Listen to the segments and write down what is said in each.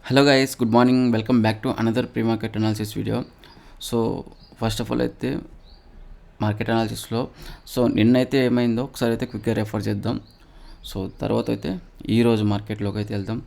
Hello guys, good morning. Welcome back to another pre market analysis video. So first of all అయితే market అనాలిసిస్లో నిన్నైతే ఏమైందో ఒకసారి అయితే క్విక్గా రెఫర్ చేద్దాం. సో తర్వాత అయితే ఈరోజు మార్కెట్లోకి అయితే వెళ్దాం.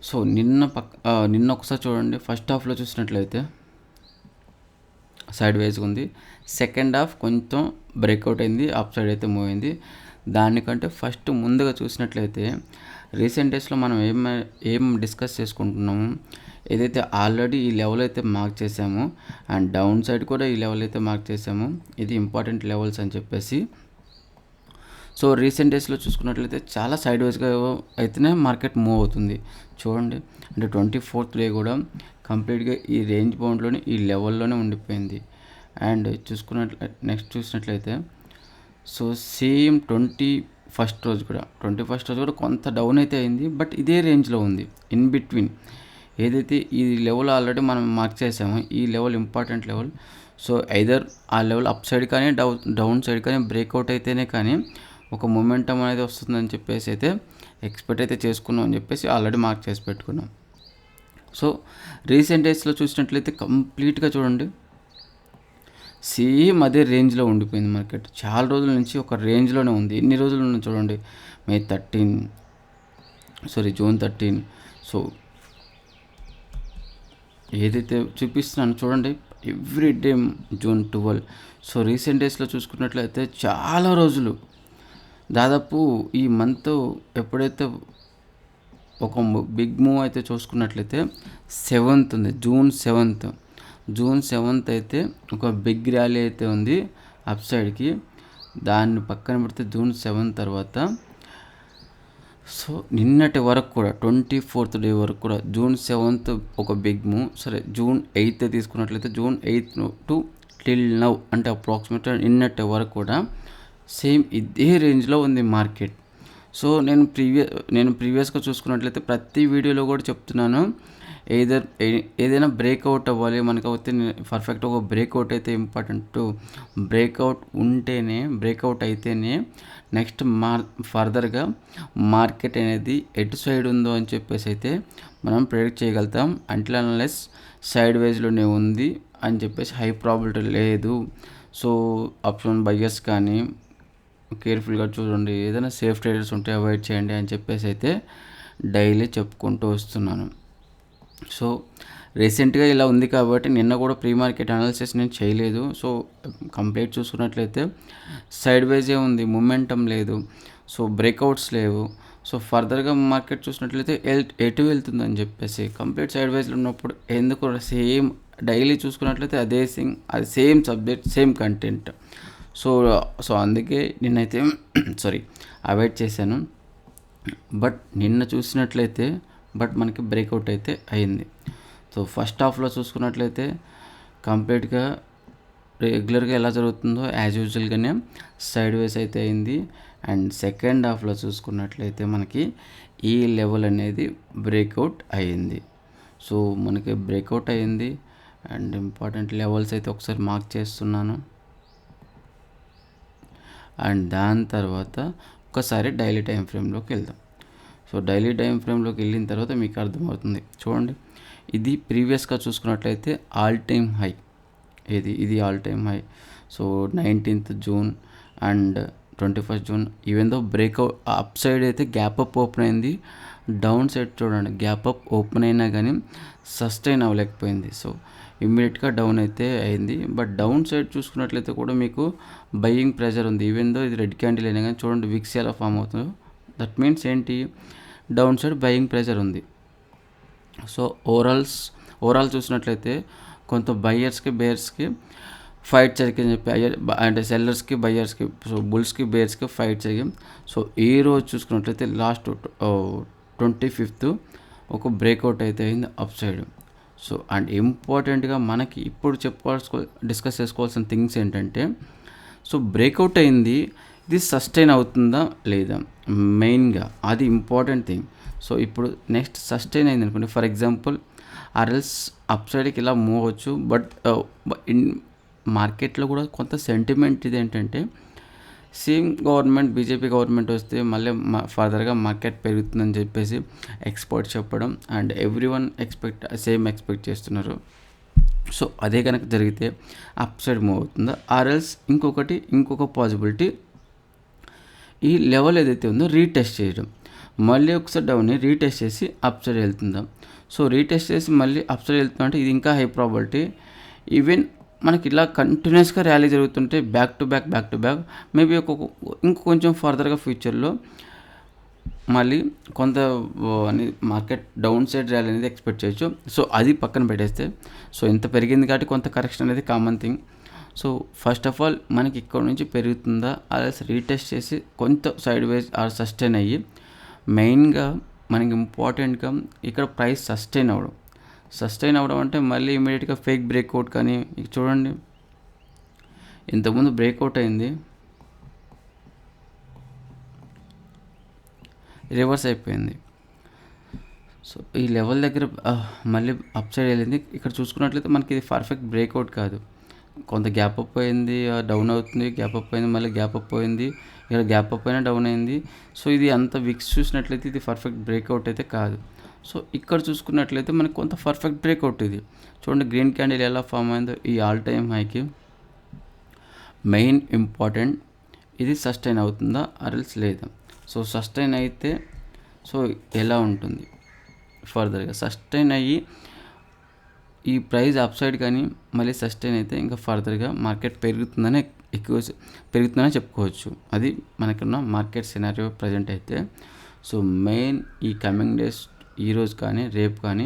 సో నిన్న ఒకసారి చూడండి. ఫస్ట్ హాఫ్లో చూసినట్లయితే సైడ్ వేస్గా ఉంది. సెకండ్ హాఫ్ కొంచెం బ్రేక్అవుట్ అయింది, అప్ సైడ్ అయితే మూవ్ అయింది. దానికంటే ఫస్ట్ ముందుగా చూసినట్లయితే రీసెంట్ డేస్లో మనం ఏం డిస్కస్ చేసుకుంటున్నాము, ఏదైతే ఆల్రెడీ ఈ లెవెల్ అయితే మార్క్ చేసామో అండ్ డౌన్ సైడ్ కూడా ఈ లెవెల్ అయితే మార్క్ చేసాము, ఇది ఇంపార్టెంట్ లెవెల్స్ అని చెప్పేసి. సో రీసెంట్ డేస్లో చూసుకున్నట్లయితే చాలా సైడ్ వైజ్గా అయితేనే మార్కెట్ మూవ్ అవుతుంది. చూడండి, అంటే 24th డే కూడా కంప్లీట్గా ఈ రేంజ్ బౌండ్లోనే ఈ లెవెల్లోనే ఉండిపోయింది. అండ్ నెక్స్ట్ చూసినట్లయితే సో సేమ్ 21st రోజు కూడా కొంత డౌన్ అయితే అయింది, బట్ ఇదే రేంజ్లో ఉంది. ఇన్ బిట్వీన్ ఏదైతే ఈ లెవెల్ ఆల్రెడీ మనం మార్క్ చేసామో ఈ level important level. So either ఆ లెవెల్ అప్ సైడ్ కానీ డౌన్ సైడ్ కానీ బ్రేక్అవుట్ అయితేనే కానీ ఒక మొమెంటం అనేది వస్తుందని చెప్పేసి అయితే ఎక్స్పెక్ట్ అయితే చేసుకున్నాం అని చెప్పేసి ఆల్రెడీ మార్క్ చేసి పెట్టుకున్నాం. సో రీసెంట్ డేస్లో చూసినట్లయితే కంప్లీట్గా చూడండి, సేమ్ అదే రేంజ్లో ఉండిపోయింది మార్కెట్. చాలా రోజుల నుంచి ఒక రేంజ్లోనే ఉంది. ఎన్ని రోజులు ఉంది చూడండి, జూన్ 13. సో ఏదైతే చూపిస్తున్నాను చూడండి, every day June 12. So recent డేస్లో చూసుకున్నట్లయితే చాలా రోజులు, దాదాపు ఈ మంత్ ఎప్పుడైతే ఒక బిగ్ మూవ్ అయితే చూసుకున్నట్లయితే 7th ఉంది, జూన్ 7th అయితే ఒక బిగ్ ర్యాలీ అయితే ఉంది అప్ సైడ్కి. దాన్ని పక్కన పెడితే జూన్ 7 తర్వాత సో నిన్నటి వరకు కూడా 24th డే వరకు కూడా జూన్ 7th ఒక బిగ్ మూవ్. సరే, జూన్ 8 తీసుకున్నట్లయితే జూన్ 8 టు టిల్ నౌ అంటే అప్రాక్సిమేట్గా నిన్నటి వరకు కూడా సేమ్ ఇదే రేంజ్లో ఉంది మార్కెట్. సో నేను ప్రీవియస్గా చూసుకున్నట్లయితే ప్రతి వీడియోలో కూడా చెప్తున్నాను, ఏదైనా బ్రేక్అవుట్ అవ్వాలి మనకైతే పర్ఫెక్ట్ ఒక బ్రేక్అవుట్ అయితే ఇంపార్టెంట్. బ్రేక్అవుట్ అయితేనే నెక్స్ట్ ఫర్దర్గా మార్కెట్ అనేది ఎటు సైడ్ ఉందో అని చెప్పేసి అయితే మనం ప్రెడిక్ట్ చేయగలుగుతాం. అంటిల్ అన్లెస్ సైడ్ వైజ్లోనే ఉంది అని చెప్పేసి హై ప్రాబిలిటీ లేదు. సో ఆప్షన్ బయ్యర్స్ కానీ కేర్ఫుల్గా చూడండి, ఏదైనా సేఫ్ ట్రేడర్స్ ఉంటే అవాయిడ్ చేయండి అని చెప్పేసి అయితే డైలీ చెప్పుకుంటూ వస్తున్నాను. సో రీసెంట్గా ఇలా ఉంది కాబట్టి నిన్న కూడా ప్రీ మార్కెట్ అనాలిసిస్ నేను చేయలేదు. సో కంప్లీట్ చూసుకున్నట్లయితే సైడ్ వైజే ఉంది, మొమెంటం లేదు, సో బ్రేక్అవుట్స్ లేవు. సో ఫర్దర్గా మార్కెట్ చూసినట్లయితే ఎటు వెళ్తుందని చెప్పేసి కంప్లీట్ సైడ్ వైజ్లో ఉన్నప్పుడు ఎందుకు సేమ్ డైలీ చూసుకున్నట్లయితే అది same subject, same content. So అందుకే నిన్నైతే అవాయిడ్ చేశాను. బట్ నిన్న చూసినట్లయితే మనకి బ్రేక్అవుట్ అయితే అయింది. సో ఫస్ట్ హాఫ్లో చూసుకున్నట్లయితే కంప్లీట్గా రెగ్యులర్గా ఎలా జరుగుతుందో యాజ్ యూజువల్గానే సైడ్ వేస్ అయితే అయింది. అండ్ సెకండ్ హాఫ్లో చూసుకున్నట్లయితే మనకి ఈ లెవెల్ అనేది బ్రేక్అవుట్ అయ్యింది. సో మనకి బ్రేక్అవుట్ అయ్యింది అండ్ ఇంపార్టెంట్ లెవెల్స్ అయితే ఒకసారి మార్క్ చేస్తున్నాను. అండ్ దాని తర్వాత ఒకసారి డైలీ టైం ఫ్రేమ్లోకి వెళ్దాం. సో డైలీ టైం ఫ్రేమ్లోకి వెళ్ళిన తర్వాత మీకు అర్థమవుతుంది. చూడండి, ఇది ప్రీవియస్గా చూసుకున్నట్లయితే ఆల్ టైమ్ హై, ఇది all time high. So 19th June and 21st June even though breakout up side అయితే గ్యాప్ అప్ ఓపెన్ అయింది, డౌన్ సైడ్ చూడండి గ్యాప్ అప్ ఓపెన్ అయినా కానీ సస్టైన్ అవ్వలేకపోయింది. సో ఇమ్మీడియట్గా డౌన్ అయితే అయింది. బట్ డౌన్ సైడ్ చూసుకున్నట్లయితే కూడా మీకు బయింగ్ ప్రెషర్ ఉంది. ఈవెన్ దో ఇది రెడ్ క్యాండిల్ అయినా కానీ చూడండి విక్స్ ఎలా ఫామ్ అవుతుందో, దట్ మీన్స్ ఏంటి, డౌన్ సైడ్ బయింగ్ ప్రెషర్ ఉంది. సో ఓవరాల్ చూసినట్లయితే కొంత బయ్యర్స్కి బేయర్స్కి ఫైట్ జరిగిందని చెప్పి, అంటే సెల్లర్స్కి బయ్యర్స్కి, సో బుల్స్కి బేయర్స్కి ఫైట్ జరిగింది. సో ఈ రోజు చూసుకున్నట్లయితే లాస్ట్ 25th ఒక బ్రేక్అవుట్ అయితే అయింది అప్ సైడ్. సో అండ్ ఇంపార్టెంట్గా మనకి ఇప్పుడు డిస్కస్ చేసుకోవాల్సిన థింగ్స్ ఏంటంటే, సో బ్రేక్అవుట్ అయింది, ఇది సస్టైన్ అవుతుందా లేదా, మెయిన్గా అది ఇంపార్టెంట్ థింగ్. సో ఇప్పుడు నెక్స్ట్ సస్టైన్ అయింది అనుకోండి, ఫర్ ఎగ్జాంపుల్ ఆర్ఎల్స్ అప్ సైడ్కి ఇలా మూవ్ అవ్వచ్చు. బట్ ఇన్ మార్కెట్లో కూడా కొంత సెంటిమెంట్ ఇది ఏంటంటే, సేమ్ గవర్నమెంట్ బీజేపీ గవర్నమెంట్ వస్తే మళ్ళీ ఫర్దర్గా మార్కెట్ పెరుగుతుందని చెప్పేసి ఎక్స్పర్ట్ చెప్పడం అండ్ ఎవ్రీ వన్ ఎక్స్పెక్ట్ చేస్తున్నారు. సో అదే కనుక జరిగితే అప్ సైడ్ మూవ్ అవుతుందా, ఆర్ఎల్స్ ఇంకొక పాసిబిలిటీ ఈ లెవెల్ ఏదైతే ఉందో రీటెస్ట్ చేయడం, మళ్ళీ ఒకసారి డౌన్ని రీటెస్ట్ చేసి అప్ సైడ్ వెళ్తుందా. సో రీటెస్ట్ చేసి మళ్ళీ అప్ సైడ్ వెళ్తుందా అంటే ఇది ఇంకా హై ప్రాబిలిటీ. ఈవెన్ మనకి ఇలా కంటిన్యూస్గా ర్యాలీ జరుగుతుంటే బ్యాక్ టు బ్యాక్ మేబీ ఇంకొంచెం ఫర్దర్గా ఫ్యూచర్లో మళ్ళీ కొంత మార్కెట్ డౌన్ సైడ్ ర్యాలీ అనేది ఎక్స్పెక్ట్ చేయొచ్చు. సో అది పక్కన పెట్టేస్తే, సో ఇంత పెరిగింది కాబట్టి కొంత కరెక్షన్ అనేది common thing. So first of all మనకి ఇక్కడ నుంచి పెరుగుతుందా అలా రీటెస్ట్ చేసి కొంత సైడ్ వైజ్ ఆర్ సస్టైన్ అయ్యి, మెయిన్గా మనకి ఇంపార్టెంట్గా ఇక్కడ ప్రైస్ సస్టైన్ అవ్వడం అంటే మళ్ళీ ఇమీడియట్గా ఫేక్ బ్రేక్అవుట్ కానీ చూడండి ఇంతకుముందు బ్రేక్అవుట్ అయింది, రివర్స్ అయిపోయింది. సో ఈ లెవెల్ దగ్గర మళ్ళీ అప్ సైడ్ వెళ్ళింది. ఇక్కడ చూసుకున్నట్లయితే మనకి ఇది పర్ఫెక్ట్ బ్రేక్అవుట్ కాదు, కొంత గ్యాప్ అప్ అయింది, డౌన్ అవుతుంది, గ్యాప్ అప్ అయింది, మళ్ళీ గ్యాప్ అప్ అయింది, ఇక్కడ గ్యాప్ అప్ అయినా డౌన్ అయింది. సో ఇది అంత విక్స్ చూసినట్లయితే ఇది పర్ఫెక్ట్ బ్రేక్అవుట్ అయితే కాదు. సో ఇక్కడ చూసుకున్నట్లయితే మనకి కొంత పర్ఫెక్ట్ బ్రేక్అవుట్ ఇది చూడండి. గ్రీన్ క్యాండిల్ ఎలా ఫామ్ అయిందో ఈ ఆల్ టైమ్ హైకి మెయిన్ ఇంపార్టెంట్ ఇది సస్టైన్ అవుతుందా ఆర్ఎల్స్ లేదా. సో సస్టైన్ అయితే సో ఎలా ఉంటుంది ఫర్దర్గా సస్టైన్ అయ్యి ఈ ప్రైస్ అప్ సైడ్ కానీ మళ్ళీ సస్టైన్ అయితే ఇంకా ఫర్దర్గా మార్కెట్ పెరుగుతుందని చెప్పుకోవచ్చు. అది మనకున్న మార్కెట్ సినారియో ప్రజెంట్ అయితే. సో మెయిన్ ఈ కమింగ్ డేస్ ఈరోజు కానీ రేపు కానీ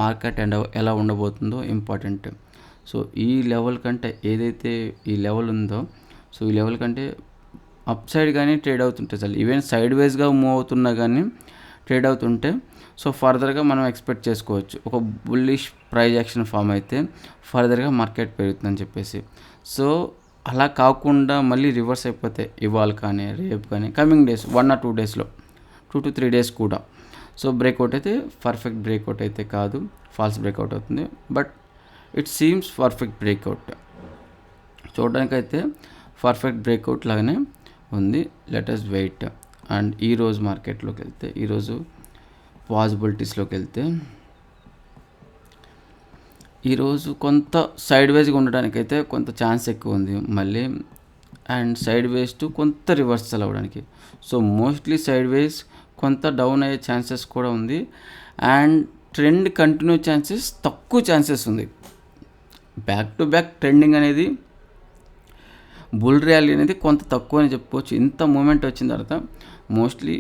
మార్కెట్ ఎలా ఉండబోతుందో ఇంపార్టెంట్. సో ఈ లెవెల్ కంటే ఏదైతే ఈ లెవెల్ ఉందో సో ఈ లెవెల్ కంటే అప్ సైడ్ కానీ ట్రేడ్ అవుతుంటే చాలు, ఈవెన్ సైడ్ వైజ్గా మూవ్ అవుతున్నా కానీ ట్రేడ్ అవుతుంటే సో ఫర్దర్గా మనం ఎక్స్పెక్ట్ చేసుకోవచ్చు ఒక బుల్లిష్ ప్రైజ్ యాక్షన్ ఫామ్ అయితే ఫర్దర్గా మార్కెట్ పెరుగుతుందని చెప్పేసి. సో అలా కాకుండా మళ్ళీ రివర్స్ అయిపోతే ఇవాళ కానీ రేపు కానీ కమింగ్ డేస్ 1 or 2 డేస్లో 2 to 3 డేస్ కూడా సో బ్రేక్అవుట్ అయితే పర్ఫెక్ట్ బ్రేక్అవుట్ అయితే కాదు, ఫాల్స్ బ్రేక్అవుట్ అవుతుంది. But it seems perfect breakout, చూడడానికైతే పర్ఫెక్ట్ బ్రేక్అవుట్ లాగానే ఉంది. Let us wait. అండ్ ఈరోజు మార్కెట్లోకి వెళ్తే ఈరోజు పాసిబిలిటీస్లోకి వెళ్తే ఈరోజు కొంత సైడ్ వేస్గా ఉండడానికైతే కొంత ఛాన్స్ ఎక్కువ ఉంది మళ్ళీ, అండ్ సైడ్ వేస్ టు కొంత రివర్సల్ అవ్వడానికి. సో మోస్ట్లీ సైడ్ వేస్ కొంత డౌన్ అయ్యే ఛాన్సెస్ కూడా ఉంది, అండ్ ట్రెండ్ కంటిన్యూ తక్కువ ఛాన్సెస్ ఉంది. బ్యాక్ టు బ్యాక్ ట్రెండింగ్ అనేది బుల్ ర్యాలీ అనేది కొంత తక్కువ అని చెప్పుకోవచ్చు. ఇంత మూమెంట్ వచ్చిన తర్వాత మోస్ట్లీ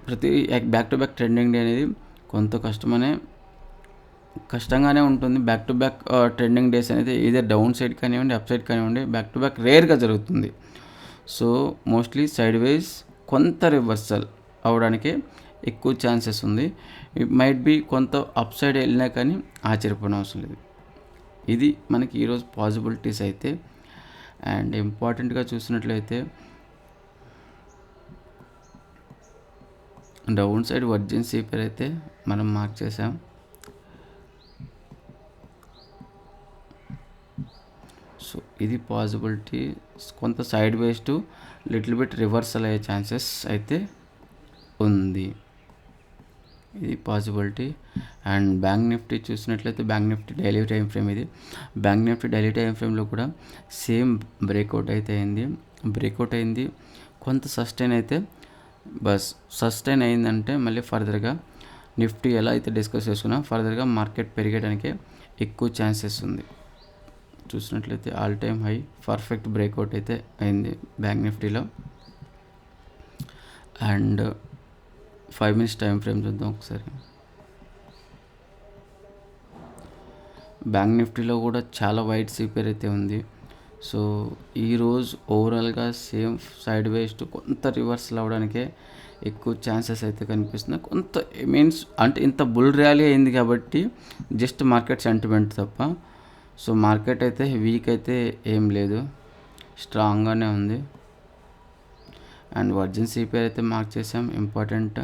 ప్రతి back to back trending day అనేది కొంత కష్టంగానే ఉంటుంది. Back to back trending days అనేది ఇదే డౌన్ సైడ్ కానివ్వండి అప్ సైడ్ కానివ్వండి బ్యాక్ టు బ్యాక్ రేర్గా జరుగుతుంది. సో మోస్ట్లీ సైడ్ వైజ్ కొంత రివర్సల్ అవడానికే ఎక్కువ ఛాన్సెస్ ఉంది. ఇట్ మైట్ బి కొంత అప్ సైడ్ వెళ్ళినా కానీ ఆశ్చర్యపోవడం అవసరం లేదు. ఇది మనకి ఈరోజు పాసిబిలిటీస్ అయితే. అండ్ ఇంపార్టెంట్గా చూసినట్లయితే డౌన్ సైడ్ వర్జిన్ సిపిఆర్ అయితే మనం మార్క్ చేసాం. సో ఇది పాసిబిలిటీ కొంత side ways to little bit reversal అయ్యే ఛాన్సెస్ అయితే ఉంది, ఇది పాసిబిలిటీ. అండ్ బ్యాంక్ నిఫ్టీ చూసినట్లయితే bank Nifty daily time frame ఇది. బ్యాంక్ నిఫ్టీ డైలీ టైం ఫ్రేమ్లో కూడా సేమ్ బ్రేక్అవుట్ అయింది కొంత సస్టైన్ అయితే సస్టైన్ అయిందంటే మళ్ళీ ఫర్దర్గా నిఫ్టీ ఎలా అయితే డిస్కస్ చేసుకున్నా ఫర్దర్గా మార్కెట్ పెరిగడానికి ఎక్కువ ఛాన్సెస్ ఉంది. చూసినట్లయితే all time high perfect breakout అయితే అయింది బ్యాంక్ నిఫ్టీలో. అండ్ 5 minutes టైం ఫ్రేమ్ చూద్దాం ఒకసారి. బ్యాంక్ నిఫ్టీలో కూడా చాలా వైట్ సిపిఆర్ అయితే ఉంది. సో ఈరోజు ఓవరాల్గా సేమ్ సైడ్ వేస్ టు కొంత రివర్సల్ అవ్వడానికే ఎక్కువ ఛాన్సెస్ అయితే కనిపిస్తున్నాయి. కొంత మీన్స్ అంటే ఇంత బుల్ ర్యాలీ అయింది కాబట్టి జస్ట్ మార్కెట్ సెంటిమెంట్ తప్ప. సో మార్కెట్ అయితే వీక్ అయితే ఏం లేదు, స్ట్రాంగ్గానే ఉంది. అండ్ వర్జిన్ సిపిఆర్ అయితే మార్క్ చేసాం important.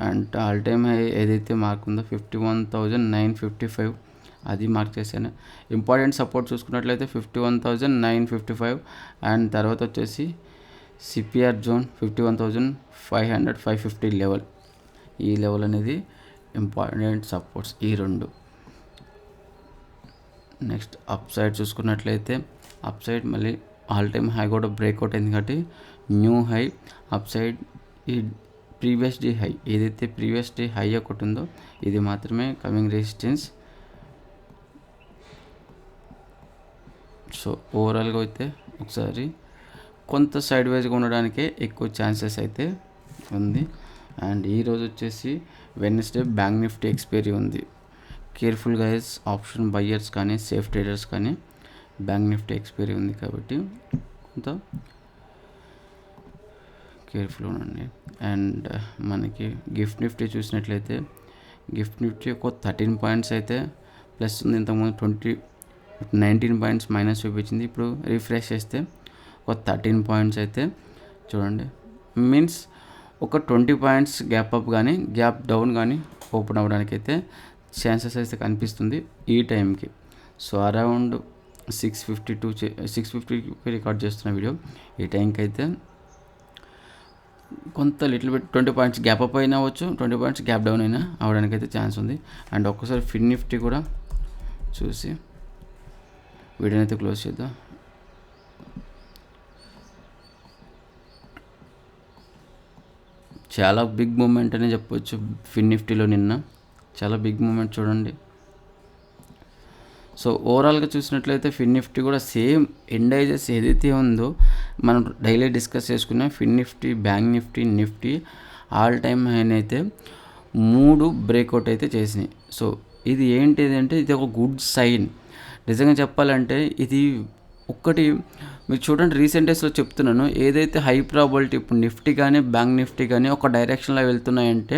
And all time high ఏదైతే మార్క్ ఉందో 51,955 అది మార్క్ చేశాను. ఇంపార్టెంట్ సపోర్ట్ చూసుకున్నట్లయితే 51,955 అండ్ తర్వాత వచ్చేసి సిపిఆర్ జోన్ 51,500 550 లెవెల్, ఈ లెవెల్ అనేది ఇంపార్టెంట్ సపోర్ట్స్ ఈ రెండు. నెక్స్ట్ అప్ సైడ్ చూసుకున్నట్లయితే అప్ సైడ్ మళ్ళీ ఆల్ టైమ్ హై కూడా బ్రేక్అవుట్ అయింది కాబట్టి న్యూ హై అప్ సైడ్. ఈ ప్రీవియస్ డే హై ఏదైతే ప్రీవియస్ డే హై ఒకటి ఉందో ఇది మాత్రమే కమింగ్ రెసిస్టెన్స్. సో ఓవరాల్గా అయితే ఒకసారి కొంత సైడ్ వైజ్గా ఉండడానికే ఎక్కువ ఛాన్సెస్ అయితే ఉంది. అండ్ ఈరోజు వచ్చేసి వెడ్నెస్డే బ్యాంక్ నిఫ్టీ ఎక్స్పైరీ ఉంది. కేర్ఫుల్ గైస్, ఆప్షన్ బయ్యర్స్ కానీ సేఫ్ ట్రేడర్స్ కానీ బ్యాంక్ నిఫ్టీ ఎక్స్పైరీ ఉంది కాబట్టి కొంత కేర్ఫుల్ ఉండండి. అండ్ మనకి గిఫ్ట్ నిఫ్టీ చూసినట్లయితే గిఫ్ట్ నిఫ్టీ ఒక 13 పాయింట్స్ అయితే ప్లస్ ఉంది. ఇంతకుముందు 19 పాయింట్స్ మైనస్ చూపించింది. ఇప్పుడు రిఫ్రెష్ చేస్తే ఒక 13 పాయింట్స్ అయితే చూడండి, మీన్స్ ఒక 20 పాయింట్స్ గ్యాప్ అప్ కానీ గ్యాప్ డౌన్ కానీ ఓపెన్ అవ్వడానికి అయితే ఛాన్సెస్ అయితే కనిపిస్తుంది ఈ టైంకి. సో అరౌండ్ 6:50 రికార్డ్ చేస్తున్న వీడియో. ఈ టైంకి అయితే కొంత little bit 20 points gap up అయినా అవ్వచ్చు, 20 పాయింట్స్ గ్యాప్ డౌన్ అయినా అవ్వడానికి అయితే ఛాన్స్ ఉంది. అండ్ ఒక్కసారి ఫిన్ నిఫ్టీ కూడా చూసి వీడియోని అయితే క్లోజ్ చేద్దాం. చాలా బిగ్ మూమెంట్ అనే చెప్పవచ్చు ఫిన్ నిఫ్టీలో నిన్న, చాలా బిగ్ మూమెంట్ చూడండి. సో ఓవరాల్గా చూసినట్లయితే ఫిన్ నిఫ్టీ కూడా సేమ్ ఇండైజెస్ ఏదైతే ఉందో మనం డైలీ డిస్కస్ చేసుకున్న Fin Nifty, bank Nifty, Nifty all time high అయితే 3 బ్రేక్అవుట్ అయితే చేసినాయి. సో ఇది ఏంటిది అంటే ఇది ఒక గుడ్ సైన్. నిజంగా చెప్పాలంటే ఇది ఒక్కటి మీరు చూడండి, రీసెంట్ డేస్లో చెప్తున్నాను, ఏదైతే హై ప్రాబిలిటీ ఇప్పుడు నిఫ్టీ కానీ బ్యాంక్ నిఫ్టీ కానీ ఒక డైరెక్షన్లో వెళ్తున్నాయంటే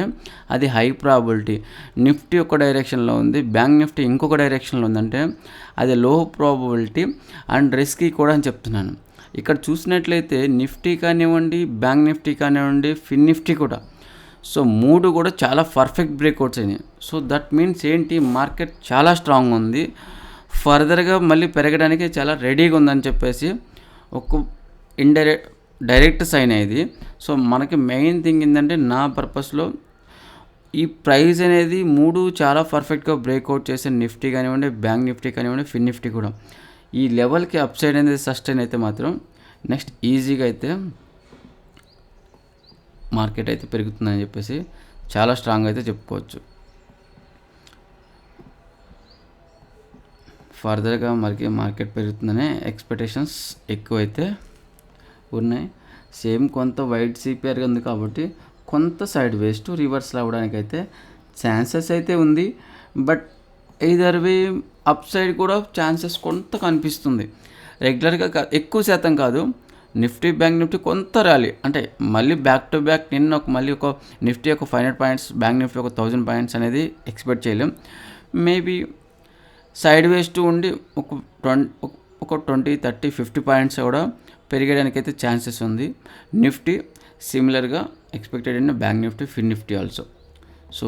అది హై ప్రాబిలిటీ. నిఫ్టీ ఒక డైరెక్షన్లో ఉంది, బ్యాంక్ నిఫ్టీ ఇంకొక డైరెక్షన్లో ఉందంటే అది లో ప్రాబిలిటీ అండ్ రిస్కీ కూడా అని చెప్తున్నాను. ఇక్కడ చూసినట్లయితే నిఫ్టీ కానివ్వండి, బ్యాంక్ నిఫ్టీ కానివ్వండి, ఫిన్ నిఫ్టీ కూడా, సో 3 కూడా చాలా పర్ఫెక్ట్ బ్రేక్అవుట్స్ అయినాయి. సో దట్ మీన్స్ ఏంటి, మార్కెట్ చాలా స్ట్రాంగ్ ఉంది, ఫర్దర్గా మళ్ళీ పెరగడానికి చాలా రెడీగా ఉందని చెప్పేసి ఒక డైరెక్ట్ సైన్ అయ్యేది. సో మనకి మెయిన్ థింగ్ ఏంటంటే నా పర్పస్లో ఈ ప్రైస్ అనేది 3 చాలా పర్ఫెక్ట్గా బ్రేక్అవుట్ చేసే నిఫ్టీ కానివ్వండి, బ్యాంక్ నిఫ్టీ కానివ్వండి, ఫిన్ నిఫ్టీ కూడా ఈ లెవెల్కి అప్ సైడ్ అనేది సస్టైన్ అయితే మాత్రం నెక్స్ట్ ఈజీగా అయితే మార్కెట్ అయితే పెరుగుతుందని చెప్పేసి చాలా స్ట్రాంగ్ అయితే చెప్పుకోవచ్చు. ఫర్దర్గా మనకి మార్కెట్ పెరుగుతుందనే ఎక్స్పెక్టేషన్స్ ఎక్కువైతే ఉన్నాయి. సేమ్ కొంత వైట్ సిపిఆర్గా ఉంది కాబట్టి కొంత సైడ్ వేస్ టు రివర్సల్ అవ్వడానికి అయితే ఛాన్సెస్ అయితే ఉంది. But either way up side కూడా ఛాన్సెస్ కొంత కనిపిస్తుంది. రెగ్యులర్గా ఎక్కువ శాతం కాదు. నిఫ్టీ బ్యాంక్ నిఫ్టీ కొంత ర్యాలీ అంటే మళ్ళీ బ్యాక్ టు బ్యాక్ నిన్న మళ్ళీ ఒక నిఫ్టీ ఒక 500 పాయింట్స్, బ్యాంక్ నిఫ్టీ ఒక 1000 పాయింట్స్ అనేది ఎక్స్పెక్ట్ చేయలేం. మేబీ సైడ్ వేస్ టు ఉండి ఒక 20, 30, 50 పాయింట్స్ కూడా పెరిగడానికి అయితే ఛాన్సెస్ ఉంది. నిఫ్టీ సిమిలర్గా ఎక్స్పెక్టెడ్ అయిన బ్యాంక్ నిఫ్టీ, ఫిన్ నిఫ్టీ ఆల్సో. సో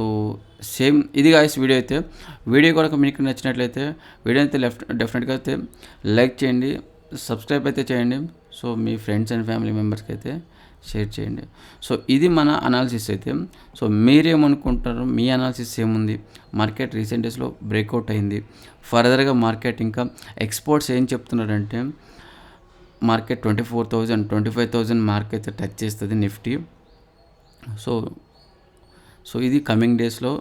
సేమ్ ఇది గాయస్ వీడియో అయితే. వీడియో కూడా మీకు నచ్చినట్లయితే వీడియో అయితే డెఫినెట్గా అయితే లైక్ చేయండి, సబ్స్క్రైబ్ అయితే చేయండి. So me friends and family మెంబర్స్కి అయితే షేర్ చేయండి. సో ఇది మన అనాలిసిస్ అయితే. సో మీరేమనుకుంటారు, మీ అనాలిసిస్ ఏముంది? మార్కెట్ రీసెంట్ డేస్లో బ్రేక్అవుట్ అయింది, ఫర్దర్గా మార్కెట్ ఇంకా ఎక్స్పోర్ట్స్ ఏం చెప్తున్నారంటే మార్కెట్ 24,000 25,000 మార్క్ అయితే టచ్ చేస్తుంది నిఫ్టీ. సో ఇది కమింగ్ డేస్లో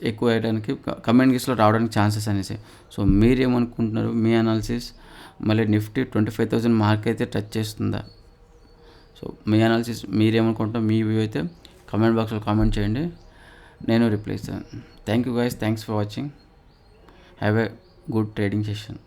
ఎక్కువ అయ్యడానికి, కమింగ్ డేస్లో రావడానికి ఛాన్సెస్ అనేసి. సో మీరేమనుకుంటున్నారు, మీ అనాలిసిస్? మళ్ళీ నిఫ్టీ 25,000 మార్క్ అయితే టచ్ చేస్తుందా? సో మీ అనాలిసిస్ మీరేమనుకుంటారో మీ వ్యూ అయితే కామెంట్ బాక్స్లో కామెంట్ చేయండి, నేను రిప్లై ఇస్తాను. Thank you guys, thanks for watching. Have a good trading session.